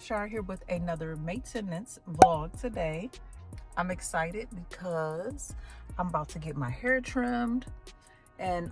Shar here with another maintenance vlog today. I'm excited because I'm about to get my hair trimmed and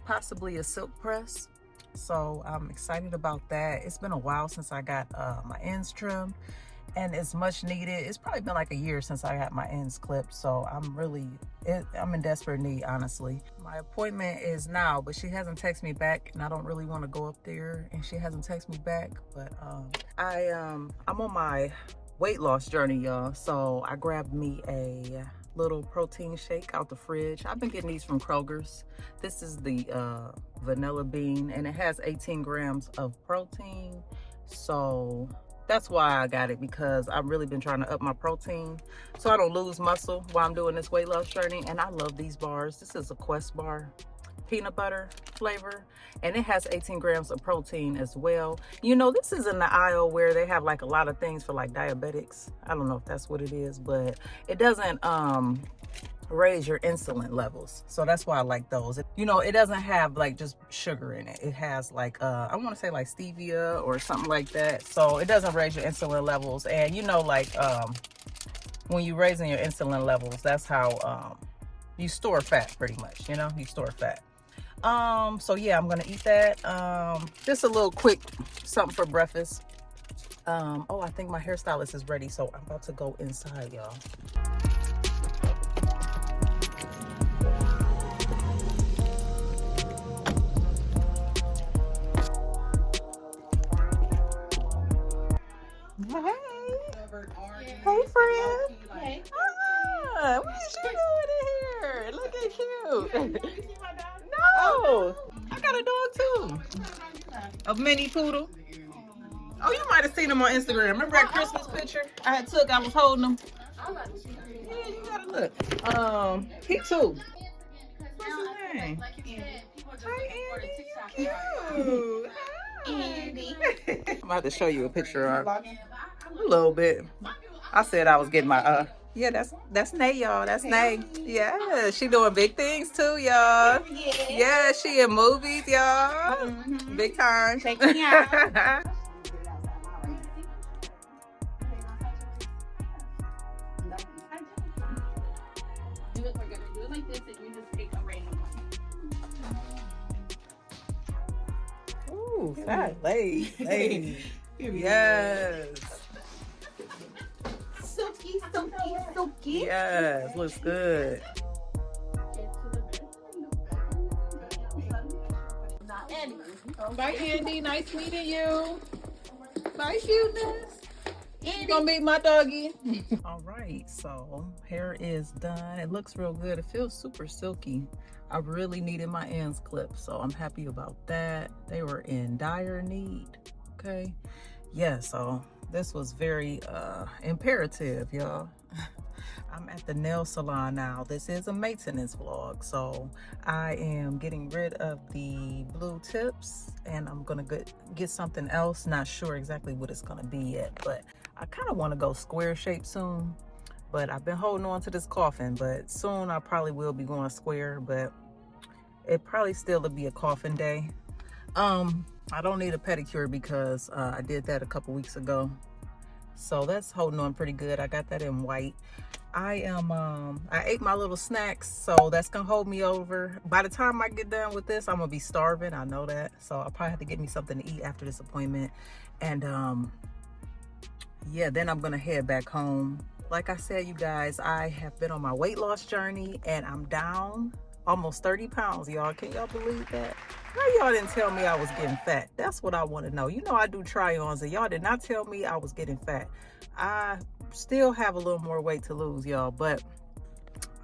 possibly a silk press. So I'm excited about that. It's been a while since I got my ends trimmed, and it's much needed. It's probably been like a year since I had my ends clipped, so I'm in desperate need, honestly. My appointment is now, but she hasn't texted me back, and I don't really want to go up there, and she hasn't texted me back. But I'm on my weight loss journey, y'all. So I grabbed me a little protein shake out the fridge. I've been getting these from Kroger's. This is the vanilla bean, and it has 18 grams of protein. So that's why I got it, because I've really been trying to up my protein so I don't lose muscle while I'm doing this weight loss journey. And I love these bars. This is a Quest bar, peanut butter flavor, and it has 18 grams of protein as well. You know, this is in the aisle where they have like a lot of things for like diabetics. I don't know if that's what it is, but it doesn't raise your insulin levels, so that's why I like those. You know, it doesn't have like just sugar in it. It has like I want to say like stevia or something like that, so it doesn't raise your insulin levels. And you know, like when you're raising your insulin levels, that's how you store fat, pretty much. You know, you store fat. So yeah, I'm gonna eat that. Just a little quick something for breakfast. Oh, I think my hairstylist is ready, so I'm about to go inside, y'all. Hey, friend. Hey. Ah, what is you doing in here? Look at you. No, I got a dog too. A mini poodle. Oh, you might have seen him on Instagram. Remember that Christmas picture I was holding him? Yeah, you gotta look. He too. What's his name? Hi, Andy. You cute. Andy. I'm about to show you a picture of her. A little bit. I said I was getting my yeah, that's Nay, y'all. That's Nay. Yeah, she doing big things too, y'all. Yeah, she in movies, y'all. Big time. Check me out. Do it like this, and you just pick a random one. Ooh, fat lady. Yes. Silky. Yes, looks good. Bye, Andy. Nice meeting you. Bye, cuteness. You gonna meet my doggy? All right, so hair is done. It looks real good. It feels super silky. I really needed my ends clipped, so I'm happy about that. They were in dire need. Okay. Yeah, so this was very imperative, y'all. I'm at the nail salon now. This is a maintenance vlog, so I am getting rid of the blue tips, and I'm gonna get something else. Not sure exactly what it's gonna be yet, but I kind of want to go square shape soon. But I've been holding on to this coffin, but soon I probably will be going square, but it probably still will be a coffin day. I don't need a pedicure because I did that a couple weeks ago, so that's holding on pretty good. I got that in white. I ate my little snacks, so that's gonna hold me over. By the time I get done with this, I'm gonna be starving. I know that, so I'll probably have to get me something to eat after this appointment. And yeah, then I'm gonna head back home. Like I said, you guys, I have been on my weight loss journey, and I'm down almost 30 pounds, y'all. Can y'all believe that? How y'all didn't tell me I was getting fat? That's what I want to know. You know, I do try-ons, and y'all did not tell me I was getting fat. I still have a little more weight to lose, y'all, but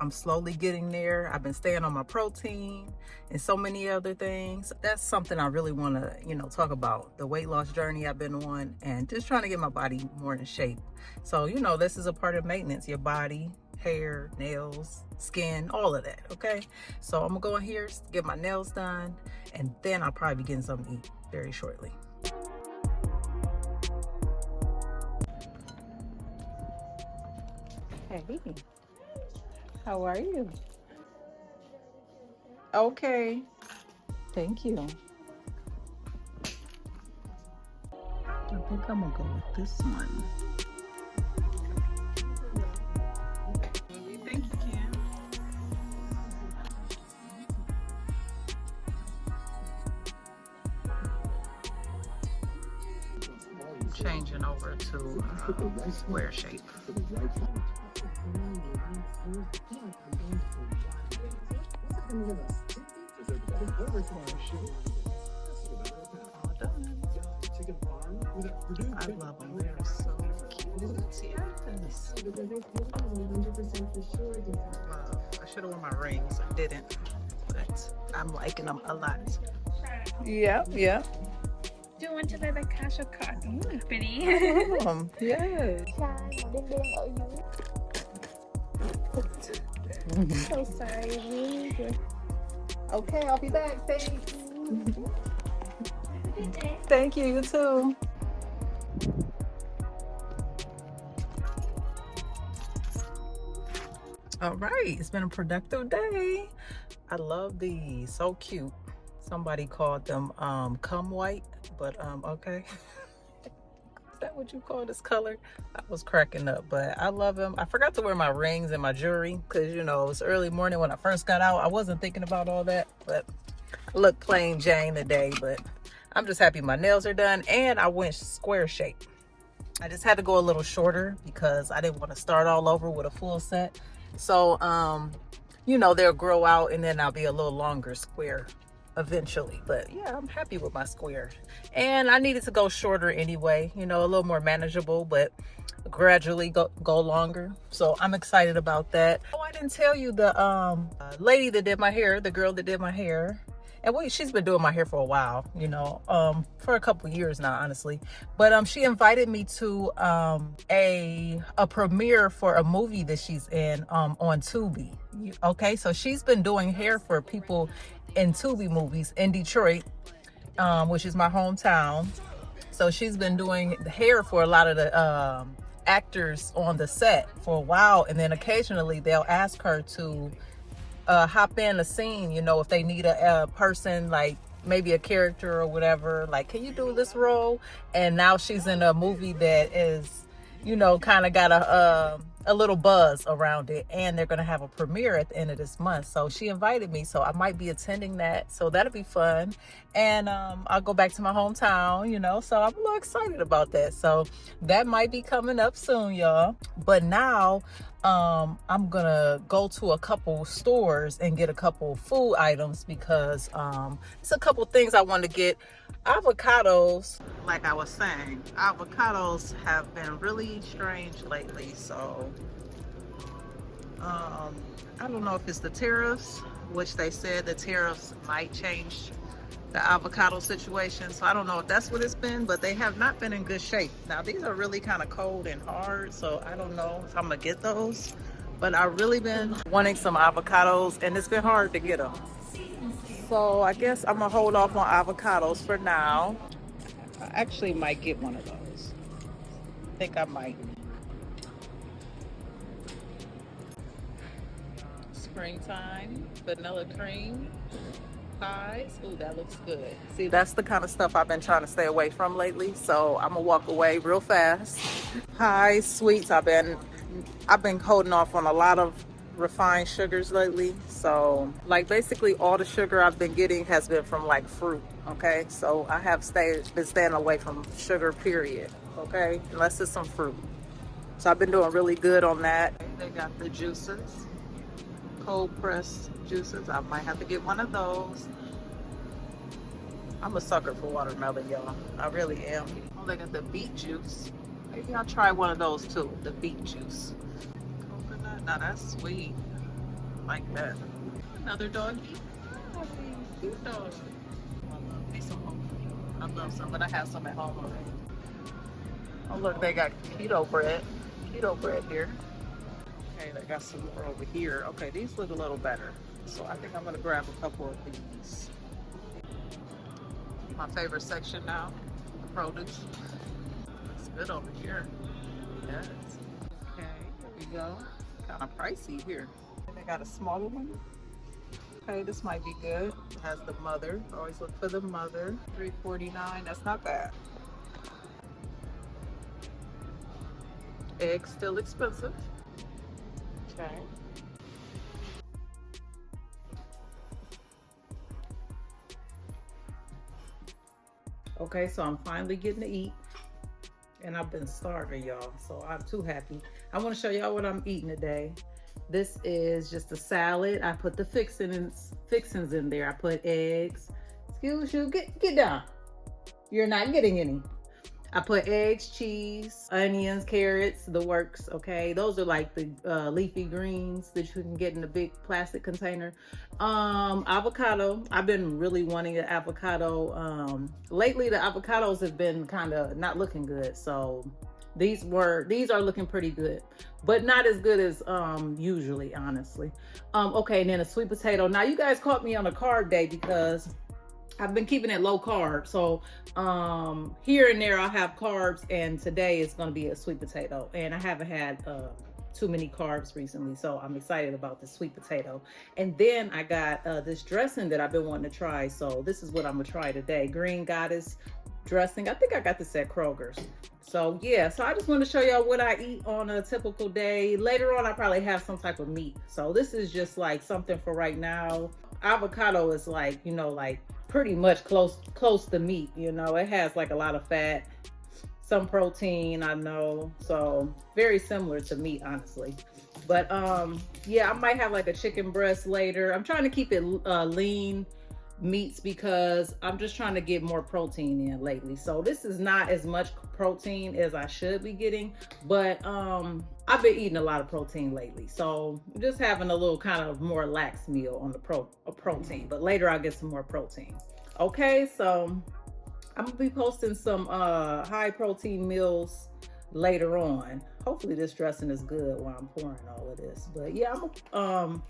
I'm slowly getting there. I've been staying on my protein and so many other things. That's something I really want to, you know, talk about. The weight loss journey I've been on, and just trying to get my body more in shape. So, you know, this is a part of maintenance. Your body, hair, nails, skin, all of that, okay? So I'm gonna go in here, get my nails done, and then I'll probably be getting something to eat very shortly. Hey, how are you? Okay, thank you. think I'm gonna go with this one. Thank you, Kim. Changing over to square shape. I love them. They're so cute. Yes. I should have worn my rings. I didn't, but I'm liking them a lot. Yeah, yeah. Do you want to buy the cash or card? Ooh, pretty. Yes. So sorry. Okay, I'll be back. Thanks. Thank you. You too. All right, it's been a productive day. I love these, so cute. Somebody called them cum white, but okay. Is that what you call this color? I was cracking up, but I love them. I forgot to wear my rings and my jewelry because, you know, it was early morning when I first got out. I wasn't thinking about all that, but I look plain Jane today. But I'm just happy my nails are done and I went square shape. I just had to go a little shorter because I didn't want to start all over with a full set. So, you know, they'll grow out and then I'll be a little longer square eventually. But yeah, I'm happy with my square. And I needed to go shorter anyway, you know, a little more manageable, but gradually go longer. So I'm excited about that. Oh, I didn't tell you the lady that did my hair, the girl that did my hair. And she's been doing my hair for a while, you know, for a couple years now, honestly. But she invited me to a premiere for a movie that she's in on Tubi. Okay, so she's been doing hair for people in Tubi movies in Detroit, which is my hometown. So she's been doing the hair for a lot of the actors on the set for a while. And then occasionally they'll ask her to hop in a scene, you know, if they need a person, like maybe a character or whatever, like, can you do this role? And now she's in a movie that is, you know, kind of got a little buzz around it, and they're gonna have a premiere at the end of this month. So she invited me, so I might be attending that, so that'll be fun. And I'll go back to my hometown, you know, so I'm a little excited about that. So that might be coming up soon, y'all. But now I'm gonna go to a couple stores and get a couple food items because it's a couple things I want to get. Avocados, like I was saying, avocados have been really strange lately. So I don't know if it's the tariffs, which they said the tariffs might change the avocado situation. So I don't know if that's what it's been, but they have not been in good shape. Now these are really kind of cold and hard, so I don't know if I'm gonna get those, but I've really been wanting some avocados and it's been hard to get them. So I guess I'm gonna hold off on avocados for now. I actually might get one of those. I think I might. Springtime vanilla cream pies. Ooh, that looks good. See, that's the kind of stuff I've been trying to stay away from lately, so I'm gonna walk away real fast. Pies, sweets, I've been holding off on a lot of refined sugars lately. So like basically all the sugar I've been getting has been from like fruit. Okay, so I have been staying away from sugar, period. Okay, unless it's some fruit. So I've been doing really good on that. They got the juices, cold pressed juices. I might have to get one of those. I'm a sucker for watermelon, y'all. I really am. Oh, they got the beet juice. Maybe I'll try one of those too, the beet juice. Coconut, now that's sweet. Like that. Another doggy. Oh, cute dog. I love me some home. I love some, but I have some at home already. Oh look, they got keto bread. Keto bread here. Okay, they got some more over here. Okay, these look a little better. So I think I'm gonna grab a couple of these. My favorite section now, the produce. It's good over here. Yes. Okay, here we go. Kind of pricey here. They got a smaller one. Okay, this might be good. It has the mother. Always look for the mother. $3.49. That's not bad. Eggs still expensive. Okay. Okay, so I'm finally getting to eat. And I've been starving, y'all, so I'm too happy. I want to show y'all what I'm eating today. This is just a salad. I put the fixings in there. I put eggs. Excuse you, get down. You're not getting any. I put eggs, cheese, onions, carrots, the works, okay? Those are like the leafy greens that you can get in a big plastic container. Avocado. I've been really wanting an avocado. Lately, the avocados have been kind of not looking good. So these are looking pretty good, but not as good as usually, honestly. Okay, and then a sweet potato. Now, you guys caught me on a carb day because I've been keeping it low carb. So here and there I'll have carbs, and today is going to be a sweet potato. And I haven't had too many carbs recently, so I'm excited about the sweet potato. And then I got this dressing that I've been wanting to try. So this is what I'm gonna try today. Green Goddess dressing. I think I got this at Kroger's. So yeah, so I just want to show y'all what I eat on a typical day. Later on, I probably have some type of meat. So this is just like something for right now. Avocado is like, you know, like pretty much close to meat. You know, it has like a lot of fat, some protein, I know. So very similar to meat, honestly. But yeah, I might have like a chicken breast later. I'm trying to keep it lean meats because I'm just trying to get more protein in lately. So this is not as much protein as I should be getting, but I've been eating a lot of protein lately. So I'm just having a little kind of more lax meal on the protein, but later I'll get some more protein. Okay, so I'm gonna be posting some high protein meals later on. Hopefully this dressing is good while I'm pouring all of this. But yeah, I'm gonna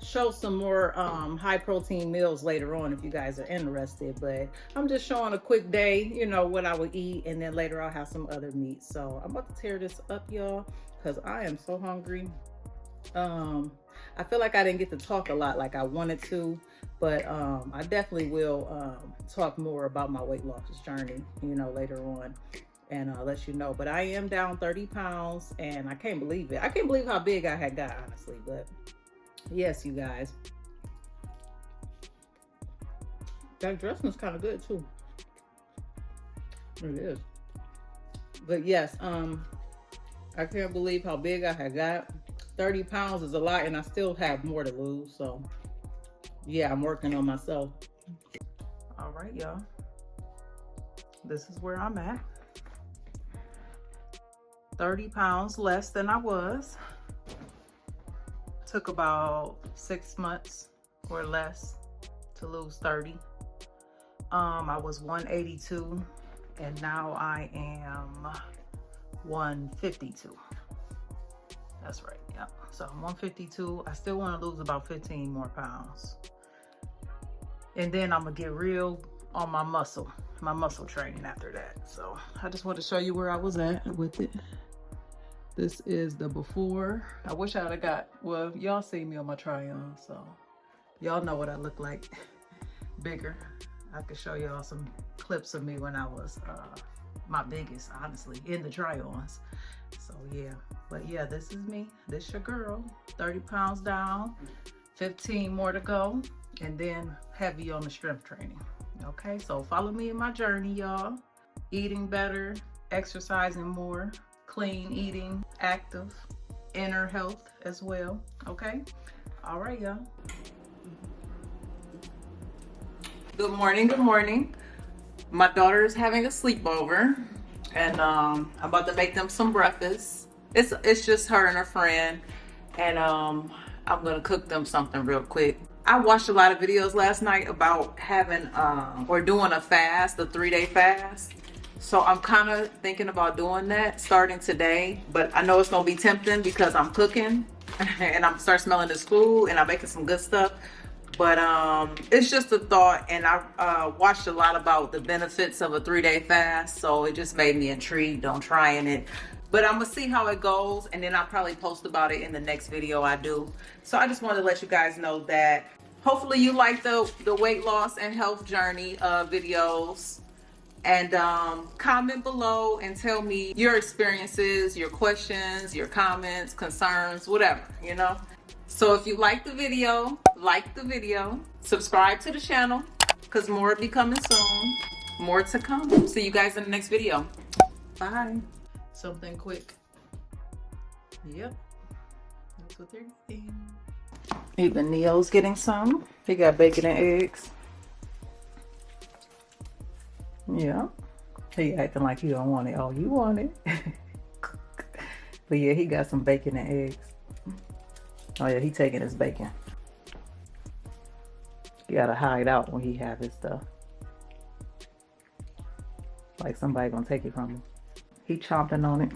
show some more high protein meals later on if you guys are interested. But I'm just showing a quick day, you know, what I would eat, and then later I'll have some other meat. So I'm about to tear this up, y'all, because I am so hungry. I feel like I didn't get to talk a lot like I wanted to, but I definitely will talk more about my weight loss journey, you know, later on, and let you know. But I am down 30 pounds, and I can't believe it. I can't believe how big I had got, honestly. But yes, you guys, that dressing is kind of good too. It is. But yes, I can't believe how big I had got. 30 pounds is a lot, and I still have more to lose. So yeah, I'm working on myself. All right, y'all. This is where I'm at. 30 pounds less than I was. Took about 6 months or less to lose 30. I was 182, and now I am 152. That's right, yeah. So I'm 152. I still want to lose about 15 more pounds. And then I'm gonna get real on my muscle training after that. So I just want to show you where I was at with it. This is the before. I wish I'd have got, well, y'all see me on my try-on, so y'all know what I look like bigger. I could show y'all some clips of me when I was my biggest, honestly, in the try-ons. So yeah, but yeah, this is me. This your girl. 30 pounds down, 15 more to go, and then heavy on the strength training. Okay, so follow me in my journey, y'all. Eating better, exercising more, clean eating, active, inner health as well. Okay, all right, y'all. Good morning, good morning. My daughter is having a sleepover, and I'm about to make them some breakfast. It's just her and her friend, and I'm gonna cook them something real quick. I watched a lot of videos last night about having or doing a fast, a 3-day fast. So I'm kind of thinking about doing that starting today, but I know it's gonna be tempting because I'm cooking and I'm start smelling this food and I'm making some good stuff. But it's just a thought, and I watched a lot about the benefits of a 3-day fast, so it just made me intrigued on trying it. But I'm gonna see how it goes, and then I'll probably post about it in the next video I do. So I just wanted to let you guys know that hopefully you like the weight loss and health journey videos. And comment below and tell me your experiences, your questions, your comments, concerns, whatever, you know. So if you like the video, subscribe to the channel because more will be coming soon. More to come. See you guys in the next video. Bye. Something quick. Yep. That's what they're getting. Even Neo's getting some. He got bacon and eggs. Yeah. He acting like he don't want it. Oh, you want it. But yeah, he got some bacon and eggs. Oh yeah, he taking his bacon. You gotta hide out when he have his stuff. Like somebody gonna take it from him. He chomping on it.